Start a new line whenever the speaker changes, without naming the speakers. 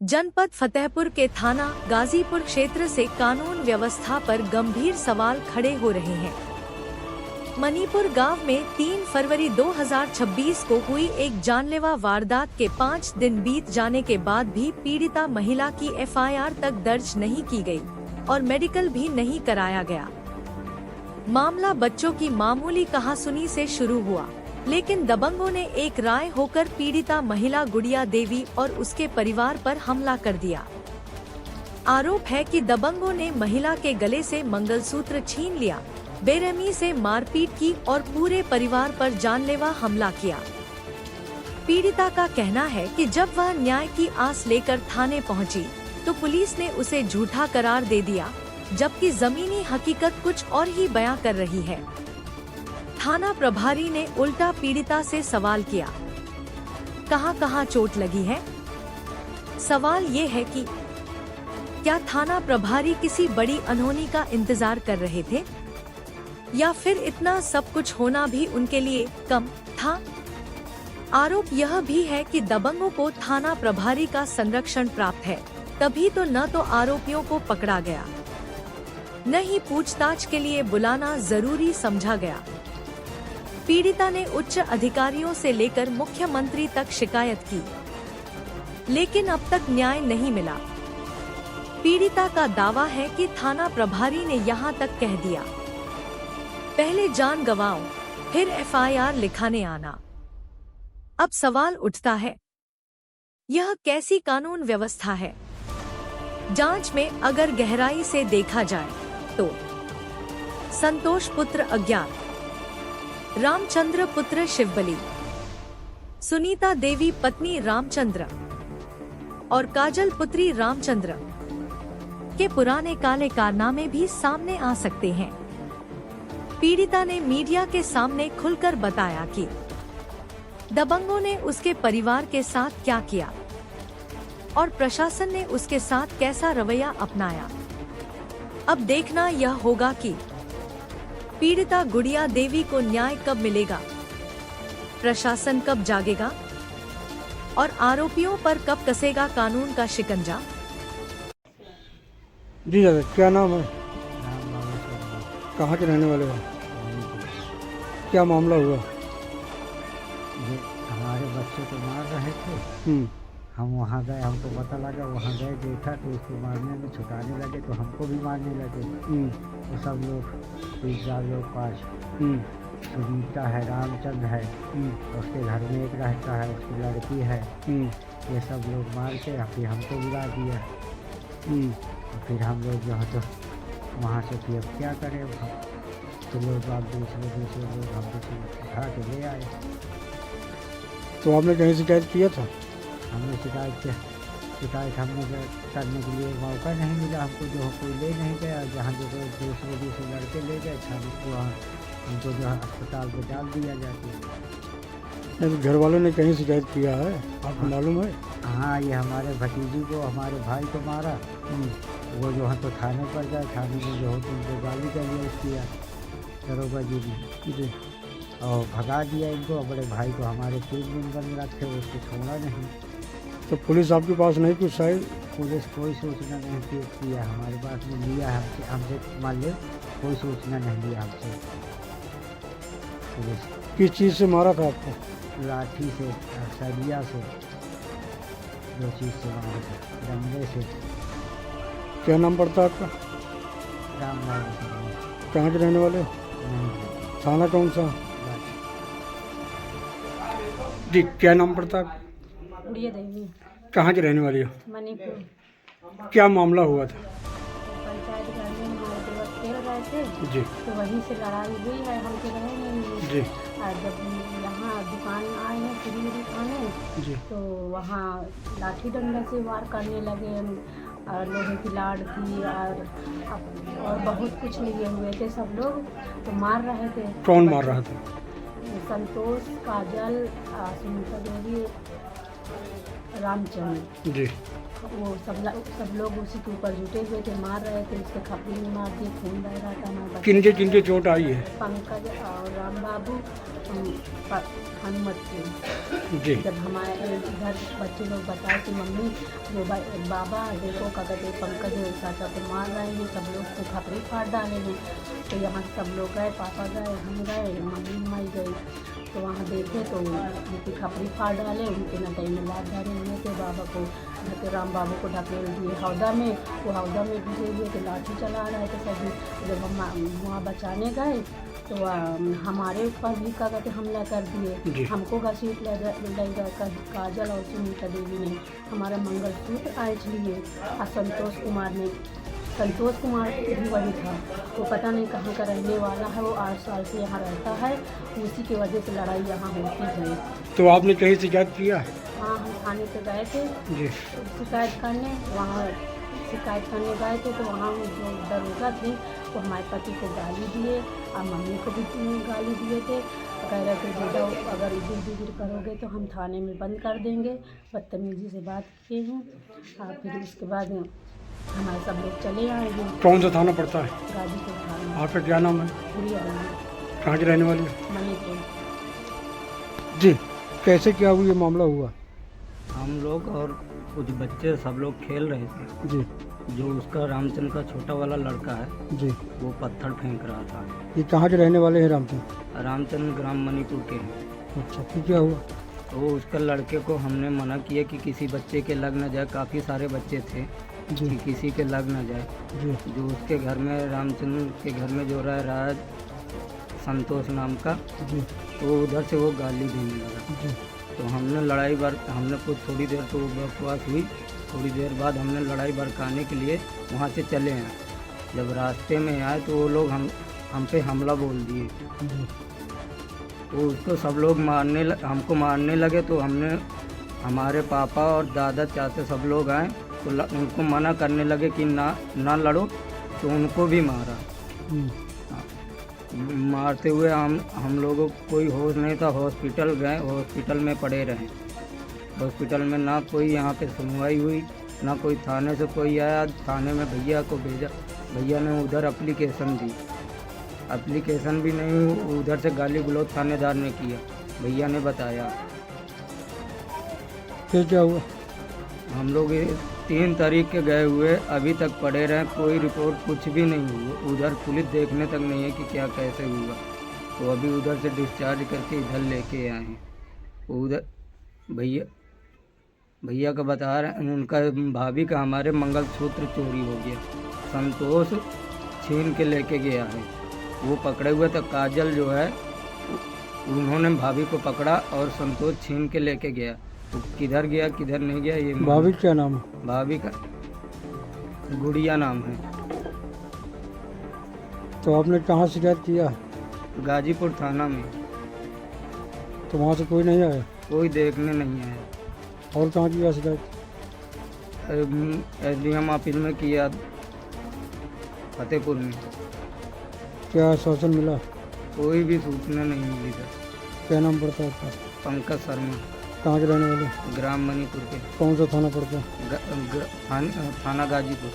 जनपद फतेहपुर के थाना गाजीपुर क्षेत्र से कानून व्यवस्था पर गंभीर सवाल खड़े हो रहे हैं। मणिपुर गांव में 3 फरवरी 2026 को हुई एक जानलेवा वारदात के 5 दिन बीत जाने के बाद भी पीड़िता महिला की एफआईआर तक दर्ज नहीं की गई और मेडिकल भी नहीं कराया गया। मामला बच्चों की मामूली कहासुनी से शुरू हुआ, लेकिन दबंगों ने एक राय होकर पीड़िता महिला गुड़िया देवी और उसके परिवार पर हमला कर दिया। आरोप है कि दबंगों ने महिला के गले से मंगलसूत्र छीन लिया, बेरहमी से मारपीट की और पूरे परिवार पर जानलेवा हमला किया। पीड़िता का कहना है कि जब वह न्याय की आस लेकर थाने पहुंची, तो पुलिस ने उसे झूठा करार दे दिया, जबकि जमीनी हकीकत कुछ और ही बयां कर रही है। थाना प्रभारी ने उल्टा पीड़िता से सवाल किया, कहां-कहां चोट लगी है? सवाल ये है कि क्या थाना प्रभारी किसी बड़ी अनहोनी का इंतजार कर रहे थे, या फिर इतना सब कुछ होना भी उनके लिए कम था? आरोप यह भी है कि दबंगों को थाना प्रभारी का संरक्षण प्राप्त है, तभी तो न तो आरोपियों को पकड़ा गया, न ही पूछताछ के लिए बुलाना जरूरी समझा गया। पीड़िता ने उच्च अधिकारियों से लेकर मुख्यमंत्री तक शिकायत की, लेकिन अब तक न्याय नहीं मिला। पीड़िता का दावा है कि थाना प्रभारी ने यहां तक कह दिया, पहले जान गंवाओ, फिर एफआईआर लिखाने आना। अब सवाल उठता है, यह कैसी कानून व्यवस्था है? जांच में अगर गहराई से देखा जाए तो संतोष पुत्र अज्ञात, रामचंद्र पुत्र शिवबली, सुनीता देवी पत्नी रामचंद्र और काजल पुत्री रामचंद्र के पुराने काले कारनामे भी सामने आ सकते हैं। पीड़िता ने मीडिया के सामने खुलकर बताया कि दबंगों ने उसके परिवार के साथ क्या किया और प्रशासन ने उसके साथ कैसा रवैया अपनाया। अब देखना यह होगा कि पीड़िता गुड़िया देवी को न्याय कब मिलेगा, प्रशासन कब जागेगा और आरोपियों पर कब कसेगा कानून का शिकंजा।
जी दादा, क्या नाम है? कहाँ के रहने वाले हो? क्या मामला हुआ?
ये हमारे बच्चे को मार रहे थे। हम वहाँ गए, हमको पता लगा, वहाँ गए देखा तो उसको मारने में छुटाने लगे तो हमको भी मारने लगे। तो सब लोग 3-4 लोग 5 सुनीता है, रामचंद्र है, उसके घर में एक रहता है, उसकी लड़की है, ये सब लोग मार के फिर हमको बुला दिया। तो फिर हम लोग जो है तो वहाँ से फिर अब क्या करें, तो लोग आप दूसरे लोग हमको उठा के ले आए।
तो आपने कहीं शिकायत किया था?
हमने शिकायत हमने करने के लिए मौका नहीं मिला हमको, जो कोई ले नहीं गया। जहाँ जो दूसरे लड़के ले गए था वहाँ हमको जो है अस्पताल में डाल दिया जाता।
तो घर वालों ने कहीं शिकायत किया है, आपको मालूम है?
हाँ, ये हमारे भतीजी को, हमारे भाई को मारा। वो जो है तो थाने पर गए, थाने में जो है तो उनको गाली गलौज किया दरोगा जी ने, और भगा दिया इनको। बड़े भाई को हमारे 3 दिन बंद रखे, उसको छोड़ा नहीं।
तो पुलिस आपके पास नहीं कुछ आई?
पुलिस कोई सूचना नहीं किया हमारे पास में, लिया हमसे मान लो कोई सूचना नहीं लिया हमसे। पुलिस
किस चीज़ से मारा था आपको?
लाठी से, सरिया से, 2 चीज़ से मारा था, डंडे से।
क्या नाम पड़ता है आपका?
रामलाल।
कहाँ के रहने वाले हो? थाना कौन सा? जी, क्या नाम पड़ता है?
गुड़िया देवी।
कहाँ के रहने वाली हो?
मणिपुर।
क्या मामला हुआ था?
पंचायत घर में हमारे देवर खेल रहे थे
जी
तो वहीं से लड़ाई हुई है, हम तो रहे नहीं।
जी
और जब यहाँ दुकान आए हैं पूरी खाने,
जी
तो वहाँ लाठी डंडा से वार करने लगे, और लोहे की लाड़ थी और बहुत कुछ लिए हुए थे सब लोग, तो मार रहे थे।
कौन मार रहा था?
संतोष, काजल, सुनीता देवी, रामचंद्र
जी
वो सब लोग उसी के ऊपर जुटे हुए थे, मार रहे थे। उसके खपड़ी में मार दिए, खून बह रहा था हमारे।
किनके किनके चोट आई है?
पंकज और राम बाबू, हनुमत के।
जी।
जब हमारे घर बच्चे लोग बताए कि मम्मी वो बाबा देखो क्या कहते पंकज चाचा को मार रहे हैं, सब लोग को खपरी फाड़ डाले हैं। तो यहाँ सब लोग गए, पापा गए, हम गए, मम्मी माई गई, तो वहाँ देखे तो उनकी खपरी फाड़ डाले, उनके नटई में लाद डाले उन्हें के बाबा को राम बाबू को ढकेल दिए हौदा में। वो हौदा में भी गए तो लाठी चला रहे थे सभी। जब हम वहाँ बचाने गए तो हमारे ऊपर भी क्या कहते हमला कर दिए। हमको घसीट ले गए काजल और सुनीता देवी ने हमारा मंगलसूत्र आँच लिए। और संतोष कुमार भी वही था, वो पता नहीं कहाँ का रहने वाला है, वो 8 साल से यहाँ रहता है, उसी की वजह से लड़ाई यहाँ होती है।
तो आपने कहीं शिकायत किया?
हाँ, हम थाने पे गए थे
जी।
शिकायत करने, वहाँ शिकायत करने गए थे तो वहाँ जो दरोगा थी वो हमारे पति को गाली दिए और मम्मी को भी गाली दिए थे। कह रहे थे बेटा अगर इधर उधर करोगे तो हम थाने में बंद कर देंगे, बदतमीजी से बात किए हैं। और फिर उसके बाद हमारे सब लोग चले आएंगे।
कौन सा थाना पड़ता है?
गाजीपुर थाना।
आपका क्या नाम है?
पूरी
कहाँ की रहने वाली है?
मणिपुर।
जी, कैसे क्या हुआ ये मामला हुआ?
हम लोग और कुछ बच्चे सब लोग खेल रहे थे।
जी।
जो उसका रामचंद्र का छोटा वाला लड़का है
जी।
वो पत्थर फेंक रहा था।
ये कहाँ के रहने वाले हैं रामचंद्र?
रामचंद्र ग्राम मणिपुर के हैं।
अच्छा, फिर क्या हुआ?
तो उसका लड़के को हमने मना किया कि किसी बच्चे के लग न जाए, काफ़ी सारे बच्चे थे
जी।
कि किसी के लग न जाए।
जी।
जो उसके घर में रामचंद्र के घर में जो रह रहा है संतोष नाम का,
जी।
तो उधर से वो गाली देने लगा।
जी।
तो हमने लड़ाई हमने कुछ थोड़ी देर तो बकवास हुई, थोड़ी देर बाद हमने लड़ाई भड़काने के लिए वहाँ से चले आए। जब रास्ते में आए तो वो लोग हम पे हमला बोल दिए।
जी।
तो उसको सब लोग हमको मारने लगे। तो हमने हमारे पापा और दादा चाचा सब लोग आए तो उनको मना करने लगे कि ना लड़ो, तो उनको भी मारा। मारते हुए हम लोगों को कोई होश नहीं था। हॉस्पिटल गए, हॉस्पिटल में पड़े रहे। हॉस्पिटल में ना कोई यहाँ पे सुनवाई हुई, ना कोई थाने से कोई आया। थाने में भैया को भेजा, भैया ने उधर एप्लीकेशन दी, एप्लीकेशन भी नहीं, उधर से गाली गलौज थानेदार ने किया, भैया ने बताया।
फिर क्या हुआ?
हम लोग 3 तारीख के गए हुए, अभी तक पड़े रहे, कोई रिपोर्ट कुछ भी नहीं हुआ। उधर पुलिस देखने तक नहीं है कि क्या कैसे हुआ। तो अभी उधर से डिस्चार्ज करके इधर लेके आए हैं। उधर भैया का बता रहे हैं, उनका भाभी का हमारे मंगलसूत्र चोरी हो गया। संतोष छीन के लेके गया है, वो पकड़े हुए थे। काजल जो है उन्होंने भाभी को पकड़ा और संतोष छीन के लेके गया। तो किधर गया किधर नहीं गया ये
भाभी क्या नाम है?
भाभी का गुड़िया नाम है।
तो आपने कहाँ शिकायत किया?
गाजीपुर थाना में।
तो वहाँ से कोई नहीं आया?
कोई देखने नहीं आया।
और कहाँ किया शिकायत?
SDM ऑफिस में किया, फतेहपुर में।
क्या आश्वासन मिला?
कोई भी सूचना नहीं मिली सर।
क्या नाम पड़ता है आपका?
पंकज शर्मा।
कहाँ के रहने वाले?
ग्राम मणिपुर के।
कौन सा थाना पड़ता है?
थाना गाजीपुर।